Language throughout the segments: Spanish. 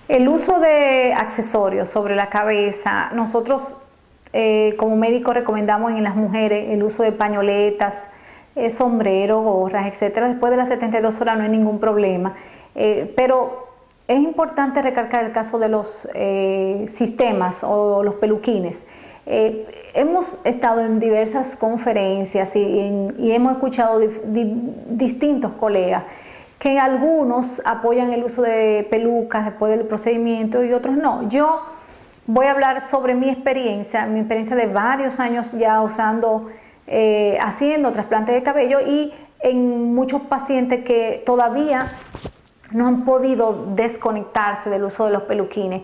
El uso de accesorios sobre la cabeza, nosotros como médicos recomendamos en las mujeres el uso de pañoletas, sombrero, gorras, etcétera. Después de las 72 horas no hay ningún problema, pero es importante recalcar el caso de los sistemas o los peluquines. Hemos estado en diversas conferencias y hemos escuchado distintos colegas que algunos apoyan el uso de pelucas después del procedimiento y otros no. Yo voy a hablar sobre mi experiencia de varios años ya usando, haciendo trasplante de cabello y en muchos pacientes que todavía no han podido desconectarse del uso de los peluquines.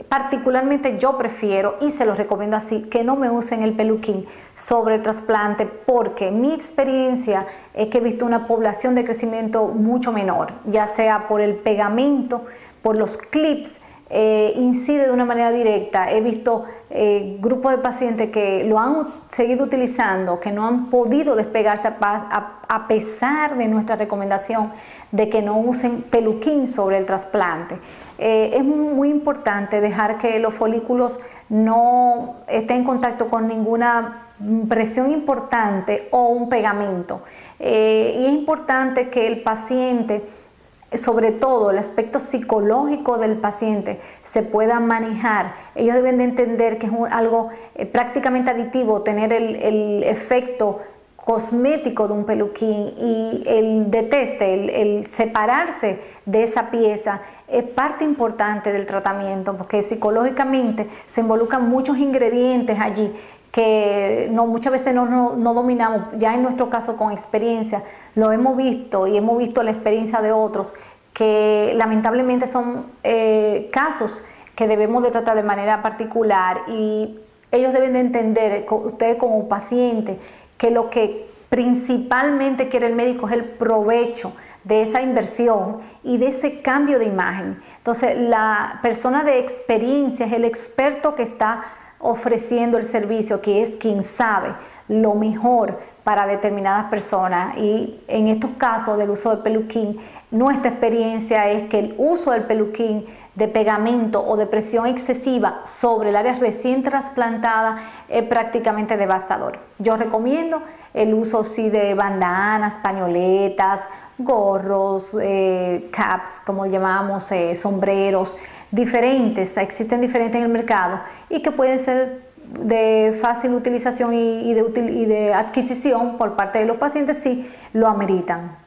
Particularmente yo prefiero, y se los recomiendo así, que no me usen el peluquín sobre el trasplante, porque mi experiencia es que he visto una población de crecimiento mucho menor, ya sea por el pegamento, por los clips, incide de una manera directa. He visto grupos de pacientes que lo han seguido utilizando, que no han podido despegarse a pesar de nuestra recomendación de que no usen peluquín sobre el trasplante. Es muy importante dejar que los folículos no estén en contacto con ninguna presión importante o un pegamento. Y es importante que el paciente, sobre todo el aspecto psicológico del paciente, se pueda manejar. Ellos deben de entender que es algo prácticamente aditivo tener el efecto cosmético de un peluquín, y el deteste, el separarse de esa pieza es parte importante del tratamiento, porque psicológicamente se involucran muchos ingredientes allí que muchas veces no dominamos. Ya en nuestro caso, con experiencia, lo hemos visto y hemos visto la experiencia de otros que lamentablemente son casos que debemos de tratar de manera particular, y ellos deben de entender, ustedes como pacientes, que lo que principalmente quiere el médico es el provecho de esa inversión y de ese cambio de imagen. Entonces, la persona de experiencia es el experto que está ofreciendo el servicio, que es quien sabe lo mejor para determinadas personas. Y en estos casos del uso del peluquín, nuestra experiencia es que el uso del peluquín de pegamento o de presión excesiva sobre el área recién trasplantada es prácticamente devastador. Yo recomiendo el uso sí de bandanas, pañoletas, gorros, caps, como llamamos, sombreros, diferentes, existen diferentes en el mercado y que pueden ser de fácil utilización y de adquisición por parte de los pacientes si lo ameritan.